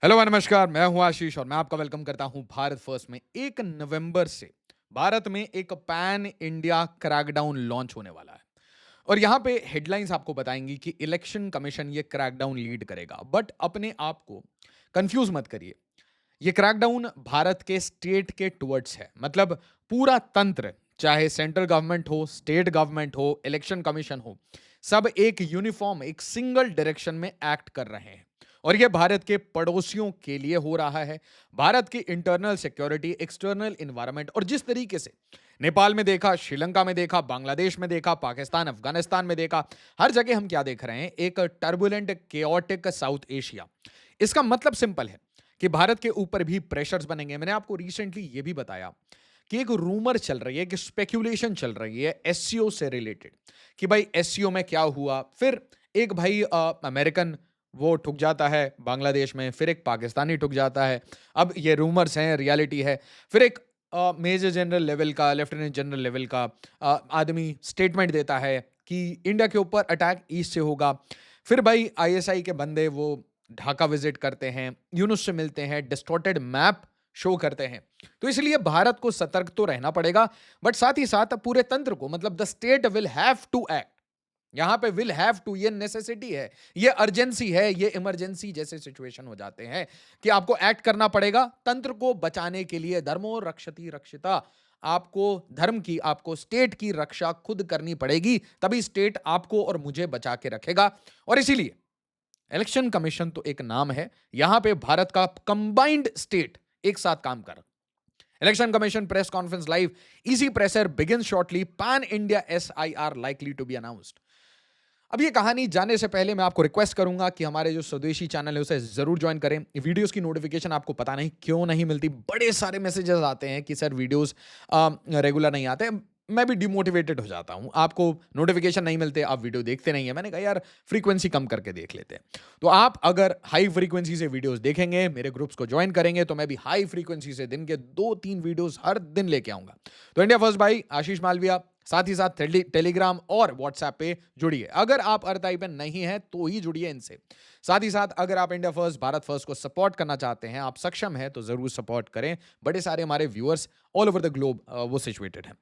Hello नमस्कार, मैं हूं आशीष और मैं आपका वेलकम करता हूं भारत फर्स्ट में। 1 नवंबर से भारत में एक पैन इंडिया क्रैकडाउन लॉन्च होने वाला है और यहां पे हेडलाइंस आपको बताएंगी कि इलेक्शन कमीशन ये क्रैकडाउन लीड करेगा। बट अपने आप को कंफ्यूज मत करिए। ये क्रैकडाउन भारत के स्टेट के टुवर्ड्स है। मतलब पूरा तंत्र, चाहे सेंट्रल गवर्नमेंट हो, स्टेट गवर्नमेंट हो, इलेक्शन कमीशन हो, सब एक यूनिफॉर्म, एक सिंगल डायरेक्शन में एक्ट कर रहे हैं। और यह भारत के पड़ोसियों के लिए हो रहा है। भारत की इंटरनल सिक्योरिटी, एक्सटर्नल इन्वायरमेंट, और जिस तरीके से नेपाल में देखा, श्रीलंका में देखा, बांग्लादेश में देखा, पाकिस्तान अफगानिस्तान में देखा, हर जगह हम क्या देख रहे हैं? एक टर्बुलेंट, केओटिक साउथ एशिया। इसका मतलब सिंपल है कि भारत के ऊपर भी प्रेशर्स बनेंगे। मैंने आपको रिसेंटली ये भी बताया कि एक रूमर चल रही है, कि स्पेक्यूलेशन चल रही है एससीओ से रिलेटेड, कि भाई एससीओ में क्या हुआ। फिर एक भाई अमेरिकन वो ठुक जाता है बांग्लादेश में, फिर एक पाकिस्तानी ठुक जाता है। अब ये रूमर्स हैं, रियलिटी है। फिर एक मेजर जनरल लेवल का, लेफ्टिनेंट जनरल लेवल का आदमी स्टेटमेंट देता है कि इंडिया के ऊपर अटैक ईस्ट से होगा। फिर भाई आईएसआई के बंदे वो ढाका विजिट करते हैं, यूनुस से मिलते हैं, डिस्टॉर्टेड मैप शो करते हैं। तो इसलिए भारत को सतर्क तो रहना पड़ेगा, बट साथ ही साथ पूरे तंत्र को, मतलब the state will have to act. यहां पे विल हैव टू, ये नेसेसिटी है, ये अर्जेंसी है, ये इमरजेंसी जैसे सिचुएशन हो जाते हैं कि आपको एक्ट करना पड़ेगा तंत्र को बचाने के लिए। धर्मो रक्षति रक्षिता। आपको धर्म की, आपको स्टेट की रक्षा खुद करनी पड़ेगी, तभी स्टेट आपको और मुझे बचा के रखेगा। और इसीलिए इलेक्शन कमीशन तो एक नाम है, यहां पे भारत का कंबाइंड स्टेट एक साथ काम कर। Election commission press conference live, EC presser begin shortly, pan India SIR likely to be announced. अब ये कहानी जाने से पहले मैं आपको रिक्वेस्ट करूंगा कि हमारे जो स्वदेशी चैनल है उसे जरूर ज्वाइन करें। वीडियोस की नोटिफिकेशन आपको पता नहीं क्यों नहीं मिलती, बड़े सारे मैसेजेस आते हैं कि सर वीडियोस रेगुलर नहीं आते। मैं भी डिमोटिवेटेड हो जाता हूं, आपको नोटिफिकेशन नहीं मिलते, आप वीडियो देखते नहीं है। मैंने कहा यार फ्रीक्वेंसी कम करके देख लेते हैं। तो आप अगर हाई फ्रीक्वेंसी से वीडियोस देखेंगे, मेरे ग्रुप्स को ज्वाइन करेंगे, तो मैं भी हाई फ्रीक्वेंसी से दिन के 2-3 वीडियोस हर दिन लेके आऊंगा। तो इंडिया फर्स्ट भाई आशीष मालविया, साथ ही साथ टेलीग्राम और व्हाट्सएप पे जुड़िए। अगर आप अर्ताई पे नहीं है तो ही जुड़िए इनसे। साथ ही साथ अगर आप इंडिया फर्स्ट, भारत फर्स्ट को सपोर्ट करना चाहते हैं, आप सक्षम हैं, तो जरूर सपोर्ट करें। बड़े सारे हमारे viewers all over the globe वो सिचुएटेड हैं।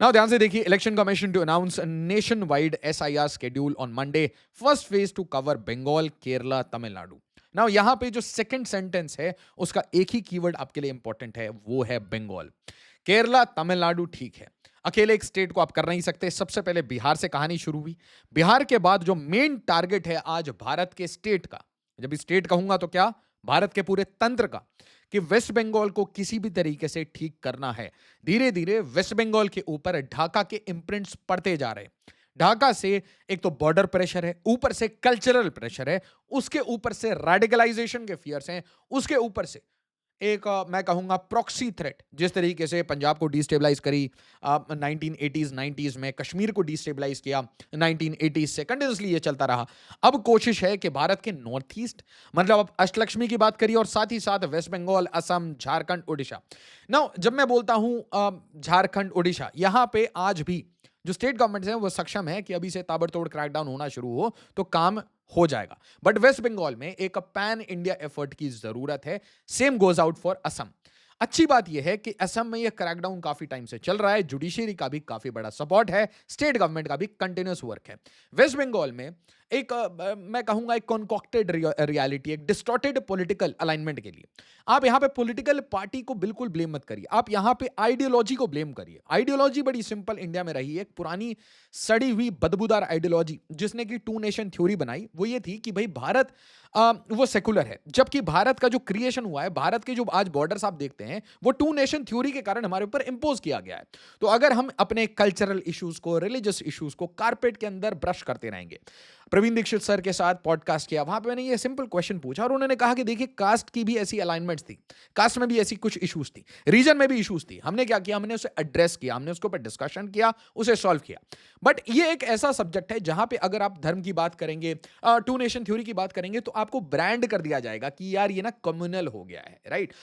नाउ ध्यान से देखिए, election commission to announce nationwide SIR schedule on Monday, first phase to cover Bengal, Kerala, Tamil Nadu. Now यहां पे जो सेकंड सेंटेंस है उसका एक ही कीवर्ड आपके लिए इंपॉर्टेंट है, वो है बंगाल। केरला, तमिलनाडु ठीक है, अकेले एक स्टेट को आप कर नहीं सकते। सबसे पहले बिहार से कहानी शुरू हुई। बिहार के बाद जो मेन टारगेट है आज भारत के स्टेट का, जब स्टेट कहूंगा तो क्या, भारत के पूरे तंत्र का, कि वेस्ट बंगाल को किसी भी तरीके से ठीक करना है। धीरे धीरे वेस्ट बंगाल के ऊपर ढाका के इंप्रिंट्स पड़ते जा रहे हैं। ढाका से एक तो बॉर्डर प्रेशर है, ऊपर से कल्चरल प्रेशर है, उसके ऊपर से रेडिकलाइजेशन के फियर्स हैं, उसके ऊपर से एक मैं कहूंगा प्रॉक्सी थ्रेट, जिस तरीके से पंजाब को डिस्टेबलाइज करी 1980s 90s में, कश्मीर को डिस्टेबलाइज किया 1980s से, कंटिन्यूसली ये चलता रहा। अब कोशिश है कि भारत के नॉर्थ ईस्ट, मतलब अब अष्टलक्ष्मी की बात करिए, और साथ ही साथ वेस्ट बंगाल, असम, झारखंड, उड़ीसा। नाउ जब मैं बोलता हूं झारखंड, उड़ीसा, यहां पे आज भी जो स्टेट गवर्नमेंट है वो सक्षम है कि अभी से ताबड़तोड़ क्रैकडाउन होना शुरू हो तो काम हो जाएगा। बट वेस्ट बंगाल में एक पैन इंडिया एफर्ट की जरूरत है। Same goes out for Assam. अच्छी बात यह है कि असम में यह क्रैकडाउन काफी टाइम से चल रहा है, जुडिशियरी का भी काफी बड़ा सपोर्ट है, स्टेट गवर्नमेंट का भी कंटिन्यूस वर्क है। वेस्ट बंगाल में एक मैं कहूंगा एक कॉन्कॉक्टेड रियलिटी, एक डिस्टॉर्टेड पॉलिटिकल अलाइनमेंट के लिए आप यहां पे पॉलिटिकल पार्टी को बिल्कुल ब्लेम मत करिए, आप यहां पे आइडियोलॉजी को ब्लेम करिए। आइडियोलॉजी बड़ी सिंपल इंडिया में रही है, एक पुरानी सड़ी हुई बदबूदार आइडियोलॉजी जिसने की टू नेशन थ्योरी बनाई, वो ये थी कि भाई भारत वो सेकुलर है, जबकि भारत का जो क्रिएशन हुआ है, भारत के जो आज बॉर्डर्स आप देखते हैं, वो टू नेशन थ्योरी के कारण हमारे ऊपर इंपोज किया गया है। तो अगर हम अपने कल्चरल इश्यूज को, रिलीजियस इश्यूज को कारपेट के अंदर ब्रश करते रहेंगे। प्रवीण दीक्षित सर के साथ पॉडकास्ट किया, वहां पे मैंने ये सिंपल क्वेश्चन पूछा और उन्होंने कहा कि देखिए कास्ट की भी ऐसी अलाइनमेंट्स थी, कास्ट में भी ऐसी कुछ इश्यूज थी, रीजन में भी इश्यूज थी। हमने क्या किया, हमने उसे एड्रेस किया, हमने उसके ऊपर डिस्कशन किया, उसे सॉल्व किया। बट ये एक ऐसा सब्जेक्ट है जहां पे अगर आप धर्म की बात करेंगे, टू नेशन थ्योरी की बात करेंगे, तो आपको ब्रांड कर दिया जाएगा कि यार ये ना कम्युनल हो गया है, राइट।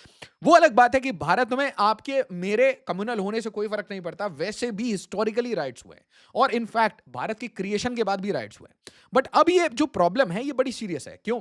वो अलग बात है कि भारत में आपके मेरे कम्युनल होने से कोई फर्क नहीं पड़ता, वैसे भी हिस्टोरिकली राइट्स हुए और इनफैक्ट भारत की क्रिएशन के बाद भी राइट्स हुए। बट अब ये जो प्रॉब्लम है ये बड़ी सीरियस है। क्यों?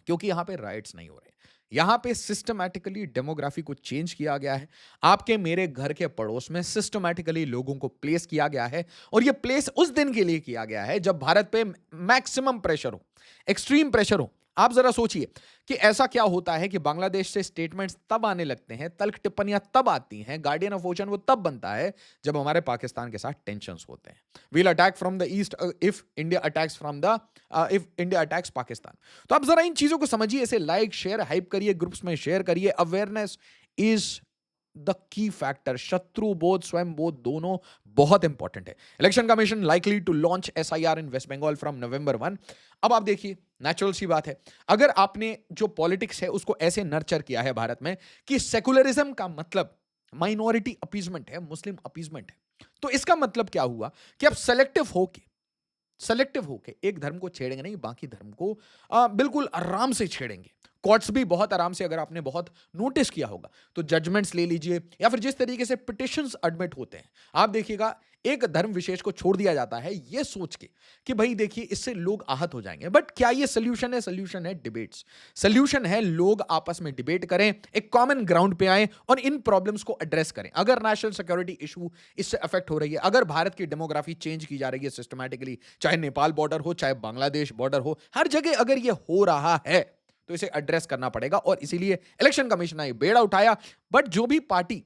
क्योंकि यहां पे राइट्स नहीं हो रहे। यहां पे सिस्टमैटिकली डेमोग्राफी को चेंज किया गया है। आपके मेरे घर के पड़ोस में सिस्टमैटिकली लोगों को प्लेस किया गया है, और ये प्लेस उस दिन के लिए किया गया है जब भारत पे मैक्सिमम प्रेशर हो, एक्सट्रीम प्रेशर हो। आप जरा सोचिए कि ऐसा क्या होता है कि बांग्लादेश से स्टेटमेंट्स तब आने लगते हैं, तल्ख टिप्पणियां तब आती हैं, गार्डियन ऑफ ओशन वो तब बनता है जब हमारे पाकिस्तान के साथ टेंशंस होते हैं। We'll attack from the east if India attacks from the if India attacks Pakistan. तो आप जरा इन चीजों को समझिए, इसे लाइक शेयर हाइप करिए, ग्रुप्स में शेयर करिए। Awareness is the key factor. शत्रु बोध स्वयं बोध दोनों बहुत इंपॉर्टेंट है। Election commission likely to launch SIR in West Bengal from November 1। अब आप देखिए, नेचुरल सी बात है, अगर आपने जो पॉलिटिक्स है उसको ऐसे नर्चर किया है भारत में कि सेकुलरिज्म का मतलब माइनॉरिटी अपीजमेंट है, मुस्लिम अपीजमेंट है, तो इसका मतलब क्या हुआ कि आप सेलेक्टिव होके एक धर्म को छेड़ेंगे नहीं, बाकी धर्म को बिल्कुल आराम से छेड़ेंगे। कोर्ट्स भी बहुत आराम से, अगर आपने बहुत नोटिस किया होगा तो जजमेंट्स ले लीजिए, या फिर जिस तरीके से पिटिशंस एडमिट होते हैं, आप देखिएगा एक धर्म विशेष को छोड़ दिया जाता है ये सोच के कि भाई देखिए इससे लोग आहत हो जाएंगे। बट क्या ये सोल्यूशन है? सोल्यूशन है डिबेट्स। सोल्यूशन है लोग आपस में डिबेट करें, एक कॉमन ग्राउंड पे आए और इन प्रॉब्लम्स को एड्रेस करें। अगर नेशनल सिक्योरिटी इशू इससे अफेक्ट हो रही है, अगर भारत की डेमोग्राफी चेंज की जा रही है सिस्टमैटिकली, चाहे नेपाल बॉर्डर हो, चाहे बांग्लादेश बॉर्डर हो, हर जगह अगर ये हो रहा है तो इसे एड्रेस करना पड़ेगा। और इसीलिए इलेक्शन कमीशन ने बेड़ा उठाया। बट जो भी पार्टी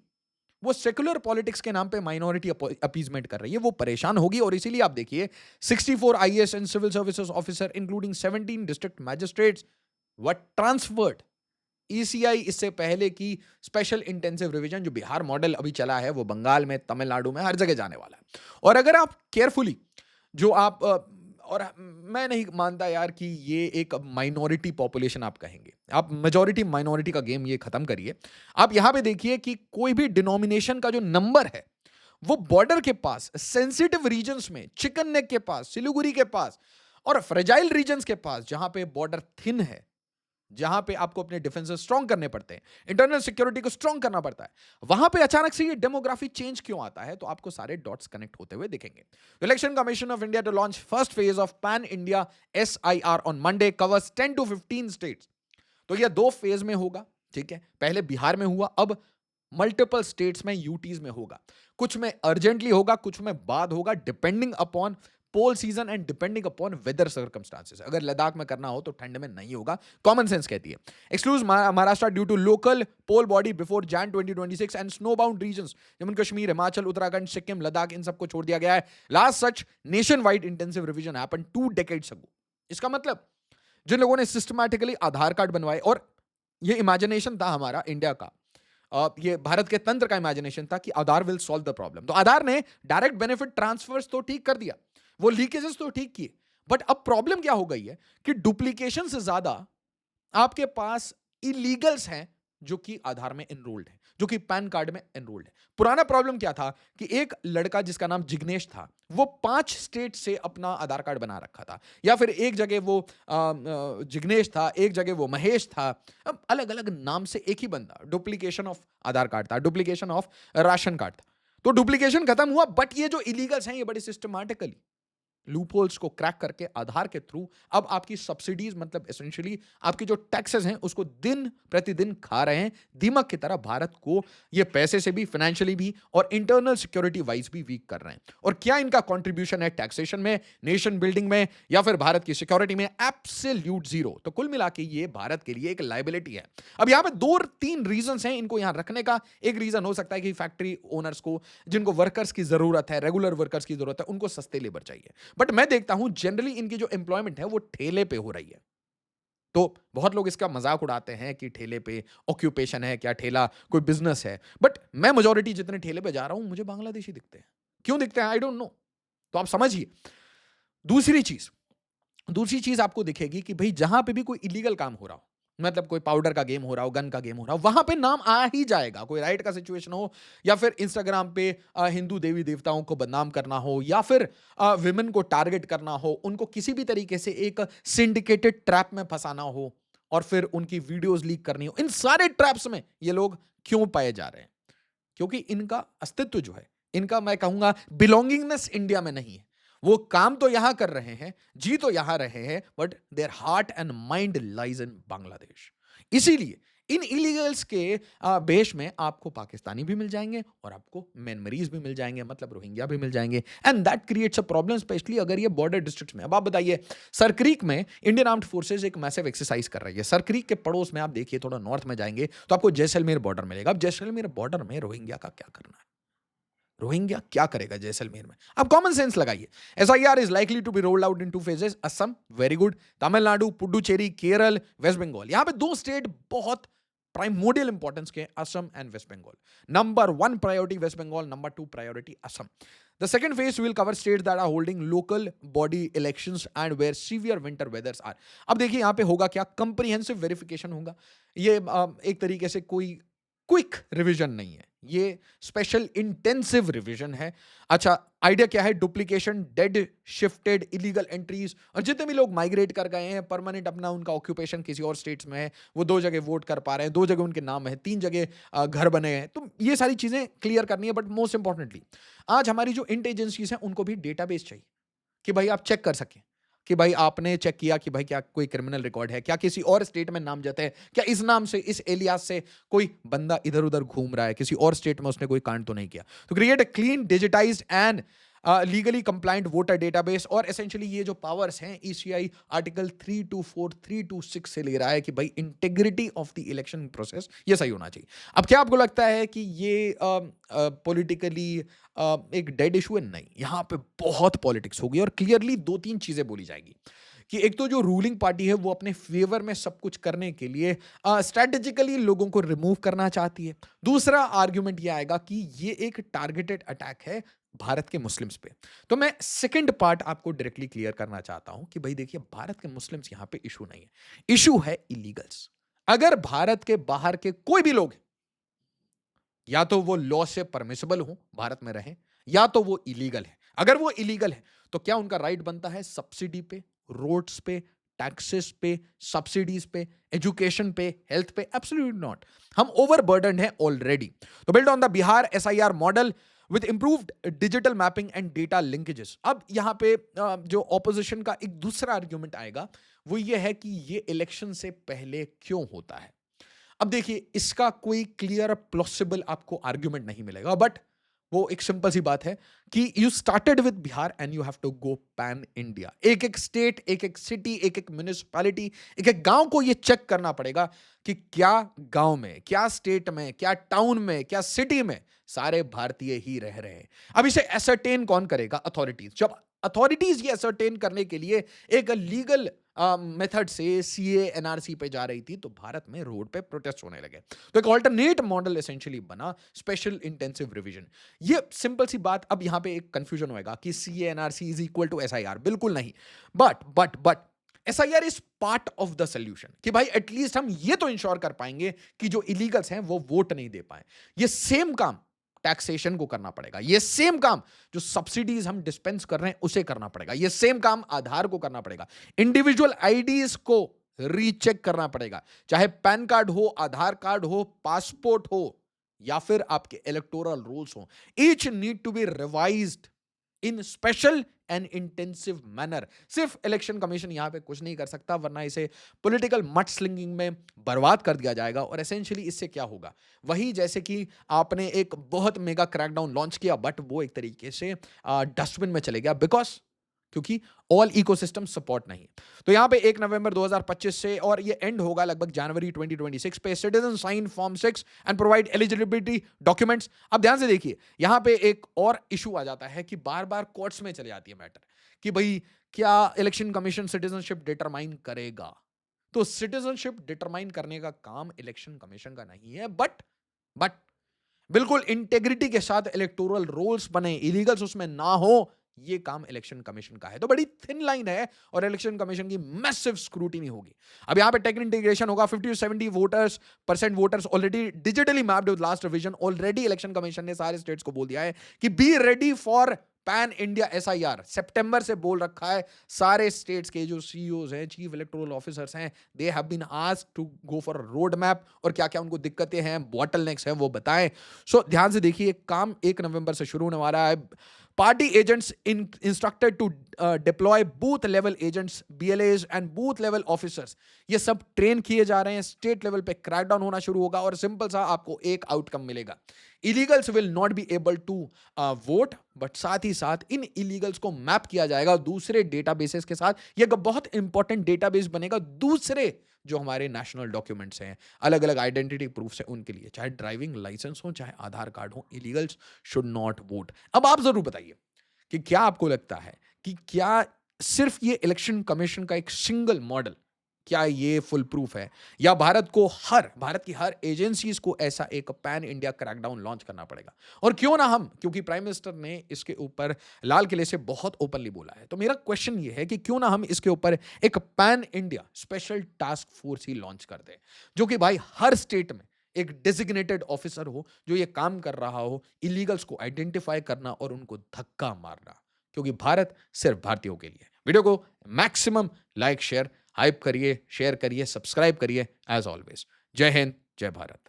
वो सेकुलर पॉलिटिक्स के नाम पे माइनॉरिटी अपीजमेंट कर रही है वो परेशान होगी। और इसीलिए आप देखिए 64 IAS and civil services officer including 17 district magistrates were transferred. ECI इससे पहले की स्पेशल इंटेंसिव रिवीजन जो बिहार मॉडल अभी चला है वो बंगाल में, तमिलनाडु में, हर जगह जाने वाला है। और अगर आप केयरफुली जो आप और मैं नहीं मानता यार कि ये एक माइनॉरिटी पॉपुलेशन आप कहेंगे, आप मेजॉरिटी माइनॉरिटी का गेम ये खत्म करिए। आप यहां पे देखिए कि कोई भी डिनोमिनेशन का जो नंबर है वो बॉर्डर के पास, सेंसिटिव रीजन्स में, चिकन नेक के पास, सिलीगुड़ी के पास और फ्रेजाइल रीजन्स के पास, जहां पे बॉर्डर थिन है, जहां पे आपको अपने डिफेंसेस स्ट्रांग करने पड़ते हैं, इंटरनल सिक्योरिटी को स्ट्रांग करना पड़ता है, वहां पे अचानक से ये डेमोग्राफी चेंज क्यों आता है? तो आपको सारे डॉट्स कनेक्ट होते हुए दिखेंगे। Election commission of India to launch first phase of pan India SIR on Monday, covers 10 to 15 states. तो यह 2 फेज में होगा, ठीक है। पहले बिहार में हुआ, अब मल्टीपल स्टेट्स में, यूटीज में होगा। कुछ में अर्जेंटली होगा, कुछ में बाद होगा, depending upon poll season and depending upon weather circumstances. अगर लद्दाख में करना हो तो ठंड में नहीं होगा, कॉमन सेंस कहती है। Exclude Maharashtra due to local poll body before Jan 2026 and snowbound regions, Jammu Kashmir, Himachal, Uttarakhand, Sikkim, Ladakh, इन सबको छोड़ दिया गया है। Last such nationwide intensive revision happened 2 decades ago। इसका मतलब जिन लोगों ने सिस्टमैटिकली आधार कार्ड बनवाए, और ये इमेजिनेशन था हमारा इंडिया का, ये भारत के तंत्र का इमेजिनेशन था कि आधार विल सॉल्व द प्रॉब्लम। तो आधार ने डायरेक्ट बेनिफिट ट्रांसफर्स तो ठीक कर दिया, वो लीकेजेस तो ठीक किए, बट अब प्रॉब्लम क्या हो गई है कि डुप्लीकेशन से ज्यादा आपके पास इलीगल्स हैं जो कि आधार में एनरोल्ड है, जो कि पैन कार्ड में एनरोल्ड है। पुराना प्रॉब्लम क्या था कि एक लड़का जिसका नाम जिग्नेश था, वो 5 स्टेट से अपना आधार कार्ड बना रखा था, या फिर एक जगह वो जिग्नेश था, एक जगह वो महेश था, अब अलग अलग नाम से एक ही बंदा। डुप्लीकेशन ऑफ आधार कार्ड था, डुप्लीकेशन ऑफ राशन कार्ड था। तो डुप्लीकेशन खत्म हुआ, बट ये जो इलीगल्स हैं ये बड़े सिस्टमैटिकली लूपहोल्स को क्रैक करके आधार के थ्रू अब आपकी सब्सिडीज, मतलब एसेंशियली आपकी जो टैक्सेस हैं उसको दिन प्रतिदिन खा रहे हैं। दीमक की तरह भारत को ये पैसे से भी, फाइनेंशियली भी और इंटरनल सिक्योरिटी वाइज भी वीक कर रहे हैं। और क्या इनका कंट्रीब्यूशन है टैक्सेशन में, नेशन बिल्डिंग में, या फिर भारत की सिक्योरिटी में? Absolute zero. तो कुल मिला के ये भारत के लिए एक लायबिलिटी है। अब यहां पे 2-3 रीजंस हैं इनको यहां रखने का। एक रीजन हो सकता है कि फैक्ट्री ओनर्स को, जिनको वर्कर्स की जरूरत है, रेगुलर वर्कर्स की जरूरत है, उनको सस्ते लेबर चाहिए। बट मैं देखता हूं जनरली इनकी जो एम्प्लॉयमेंट है वो ठेले पे हो रही है। तो बहुत लोग इसका मजाक उड़ाते हैं कि ठेले पे ऑक्यूपेशन है, क्या ठेला कोई बिजनेस है? बट मैं मेजॉरिटी जितने ठेले पे जा रहा हूं मुझे बांग्लादेशी दिखते हैं। क्यों दिखते हैं? I don't know. तो आप समझिए। दूसरी चीज दूसरी चीज आपको दिखेगी कि भाई जहां पे भी कोई इलीगल काम हो रहा हो, मतलब कोई पाउडर का गेम हो रहा हो, गन का गेम हो रहा हो, वहां पे नाम आ ही जाएगा। कोई राइट का सिचुएशन हो, या फिर इंस्टाग्राम पे हिंदू देवी देवताओं को बदनाम करना हो, या फिर विमेन को टारगेट करना हो, उनको किसी भी तरीके से एक सिंडिकेटेड ट्रैप में फंसाना हो, और फिर उनकी वीडियोस लीक करनी हो, इन सारे ट्रैप्स में ये लोग क्यों पाए जा रहे हैं? क्योंकि इनका अस्तित्व जो है, इनका मैं कहूंगा बिलोंगिंगनेस इंडिया में नहीं है। वो काम तो यहां कर रहे हैं, जी तो यहां रहे हैं, but their heart and mind lies in Bangladesh. इसीलिए इन इलीगल्स के भेष में आपको पाकिस्तानी भी मिल जाएंगे और आपको म्यांमारीज भी मिल जाएंगे, मतलब रोहिंग्या भी मिल जाएंगे, and that creates a problem, specially अगर ये बॉर्डर डिस्ट्रिक्ट में। अब आप बताइए, सरक्रीक में इंडियन आर्म्ड फोर्सेज एक मैसिव एक्सरसाइज कर रही है। सरक्रीक के पड़ोस में आप देखिए, थोड़ा नॉर्थ में जाएंगे तो आपको जैसलमेर बॉर्डर मिलेगा। अब जैसलमेर बॉर्डर में रोहिंग्या का क्या करना है? रोहिंग्या क्या करेगा जैसलमेर में? आप कॉमन सेंस लगाइए। SIR is likely to be rolled out in 2 phases। Assam very good, Tamil Nadu, Puducherry, Kerala, West Bengal. यहां पे 2 स्टेट बहुत प्राइमोडियल इंपॉर्टेंस के, Assam and West Bengal. Number 1 priority West Bengal, number 2 priority Assam. The second phase will cover states that are holding local body elections and where severe winter weathers are। अब देखिए यहां पे होगा क्या, कंप्रीहेंसिव वेरिफिकेशन होगा। ये एक तरीके से कोई क्विक रिवीजन नहीं है, ये स्पेशल इंटेंसिव रिवीजन है। अच्छा, आइडिया क्या है? Duplication, dead shifted, illegal entries, और जितने भी लोग माइग्रेट कर गए हैं, परमानेंट अपना उनका ऑक्यूपेशन किसी और स्टेट्स में है, वो 2 जगह वोट कर पा रहे हैं, 2 जगह उनके नाम है, 3 जगह घर बने हैं, तो ये सारी चीजें क्लियर करनी है। बट मोस्ट इंपॉर्टेंटली, आज हमारी जो इंट एजेंसीज हैं उनको भी डेटाबेस चाहिए कि भाई आप चेक कर सकें कि भाई आपने चेक किया कि भाई क्या कोई क्रिमिनल रिकॉर्ड है, क्या किसी और स्टेट में नामजद है, क्या इस नाम से, इस एलियास से कोई बंदा इधर उधर घूम रहा है, किसी और स्टेट में उसने कोई कांड तो नहीं किया। तो create a clean, digitized and legally compliant voter database. और एसेंशियली ये जो पावर्स हैं ईसीआई आर्टिकल 324, 326 से ले रहा है कि भाई integrity of the election process ये सही होना चाहिए। अब क्या आपको लगता है कि ये पॉलिटिकली एक डेड इशू है? नहीं, यहां पे बहुत पॉलिटिक्स होगी और क्लियरली 2-3 चीजें बोली जाएगी कि एक तो जो रूलिंग पार्टी है वो अपने फेवर में सब कुछ करने के लिए स्ट्रेटेजिकली लोगों को रिमूव करना चाहती है। दूसरा आर्ग्यूमेंट ये आएगा कि ये एक टारगेटेड अटैक है भारत के मुस्लिम्स पे। तो मैं सेकंड पार्ट आपको डायरेक्टली क्लियर करना चाहता हूं कि भाई देखिए, भारत के मुस्लिम्स यहां पे इशू नहीं है, इशू है इलीगल्स। अगर भारत के बाहर के कोई भी लोग हैं, या तो वो लॉ से परमिसिबल हो, भारत में रहें, या तो वो इलीगल है। अगर वो इलीगल है तो क्या उनका राइट बनता है सब्सिडी पे, रोड्स पे, टैक्सेस पे, सब्सिडीज पे, एजुकेशन पे, हेल्थ पे? Absolutely not. हम ओवरबर्डन्ड है ऑलरेडी। तो build on the Bihar SIR model with improved digital mapping and data linkages. अब यहां पे जो ऑपोजिशन का एक दूसरा आर्ग्यूमेंट आएगा वो ये है कि ये इलेक्शन से पहले क्यों होता है। अब देखिए, इसका कोई क्लियर प्लॉसिबल आपको आर्ग्यूमेंट नहीं मिलेगा, बट वो एक सिंपल सी बात है कि you started with Bihar and you have to go pan India. एक एक स्टेट, एक एक सिटी, एक एक म्युनिसिपैलिटी, एक एक गांव को ये चेक करना पड़ेगा कि क्या गांव में, क्या स्टेट में, क्या टाउन में, क्या सिटी में सारे भारतीय ही रह रहे हैं। अब इसे एसरटेन कौन करेगा? अथॉरिटीज। जब अथॉरिटीज ये एसरटेन करने के लिए एक लीगल मेथड से सीए एनआरसी पे जा रही थी, तो भारत में रोड पे प्रोटेस्ट होने लगे। तो एक ऑल्टरनेट मॉडल एसेंशियली बना, स्पेशल इंटेंसिव रिवीजन। ये सिंपल सी बात। अब यहां पे एक कंफ्यूजन होएगा कि CA NRC is equal to SIR. बिल्कुल नहीं। But SIR is part of the solution कि भाई एटलीस्ट हम ये तो इंश्योर कर पाएंगे कि जो इलीगल्स हैं वो वोट नहीं दे पाए। ये सेम काम टैक्सेशन को करना पड़ेगा, ये सेम काम जो सब्सिडीज हम डिस्पेंस कर रहे हैं उसे करना पड़ेगा, ये सेम काम आधार को करना पड़ेगा, इंडिविजुअल आईडीज को रीचेक करना पड़ेगा, चाहे पैन कार्ड हो, आधार कार्ड हो, पासपोर्ट हो, या फिर आपके इलेक्टोरल रोल्स हो। Each need to be revised in special and intensive manner. सिर्फ इलेक्शन कमीशन यहां पे कुछ नहीं कर सकता, वरना इसे पॉलिटिकल मड स्लिंगिंग में बर्बाद कर दिया जाएगा। और एसेंशियली इससे क्या होगा, वही जैसे कि आपने एक बहुत मेगा क्रैकडाउन लॉन्च किया, बट वो एक तरीके से डस्टबिन में चले गया, बिकॉज क्योंकि ऑल इकोसिस्टम सपोर्ट नहीं। तो यहां पे 1 नवंबर 2025 से, और ये एंड होगा लगभग जनवरी 2026 पे, citizen sign form 6 and provide eligibility documents. अब ध्यान से देखिए, यहां पे एक और इशू आ जाता है कि बार बार कोर्ट्स में चले जाती है मैटर कि भाई क्या इलेक्शन कमीशन सिटीजनशिप डिटरमाइन करेगा। तो सिटीजनशिप डिटरमाइन करने का काम इलेक्शन कमीशन का नहीं है, बट बिल्कुल इंटेग्रिटी के साथ इलेक्टोरल रोल्स बने, इलीगल्स उसमें ना हो, ये काम इलेक्शन कमीशन का है। तो बड़ी थिन लाइन है और इलेक्शन कमीशन की मैसिव स्क्रूटिनी होगी। अब यहां पे टेक इंटीग्रेशन होगा। 50 to 70 voters already digitally mapped with last revision. Already election commission ने सारे स्टेट्स को बोल दिया है कि be ready for pan India SIR. सितंबर से बोल रखा है। सारे स्टेट्स के जो सीईओज हैं, चीफ इलेक्टोरल ऑफिसर्स हैं, they have been asked to go for road map, और क्या क्या उनको दिक्कतें हैं, बॉटलनेक्स हैं, वो बताएं। सो ध्यान से देखिए, काम 1 नवंबर से शुरू होने वाला है। Party agents instructed to deploy booth level agents, BLAs and booth level officers. ये सब ट्रेन किए जा रहे हैं. स्टेट लेवल पे क्रैकडाउन होना शुरू होगा और सिंपल सा आपको एक आउटकम मिलेगा. Illegals will not be able to vote, but साथ ही साथ इन इलीगल्स को मैप किया जाएगा दूसरे डेटाबेसेस के साथ. ये बहुत इंपॉर्टेंट डेटाबेस बनेगा दूसरे जो हमारे नेशनल डॉक्यूमेंट्स हैं, अलग अलग आइडेंटिटी प्रूफ्स हैं उनके लिए, चाहे ड्राइविंग लाइसेंस हो, चाहे आधार कार्ड हो. Illegals should not vote. अब आप जरूर बताइए कि क्या आपको लगता है कि क्या सिर्फ ये इलेक्शन कमीशन का एक सिंगल मॉडल, क्या ये फुल प्रूफ है, या भारत की हर एजेंसीज को ऐसा एक पैन इंडिया क्रैकडाउन लॉन्च करना पड़ेगा? और क्यों ना हम, क्योंकि प्राइम मिनिस्टर ने इसके ऊपर लाल किले से बहुत ओपनली बोला है, तो मेरा क्वेश्चन ये है कि क्यों ना हम इसके ऊपर एक pan India special task force ही लॉन्च कर दें, जो कि भाई हर स्टेट में एक डेजिग्नेटेड ऑफिसर हो जो ये काम कर रहा हो, इलीगल्स को आइडेंटिफाई करना और उनको धक्का मारना, क्योंकि भारत सिर्फ भारतीयों के लिए. वीडियो को मैक्सिमम लाइक शेयर हाइप करिए, शेयर करिए, सब्सक्राइब करिए. एज ऑलवेज, जय हिंद, जय भारत.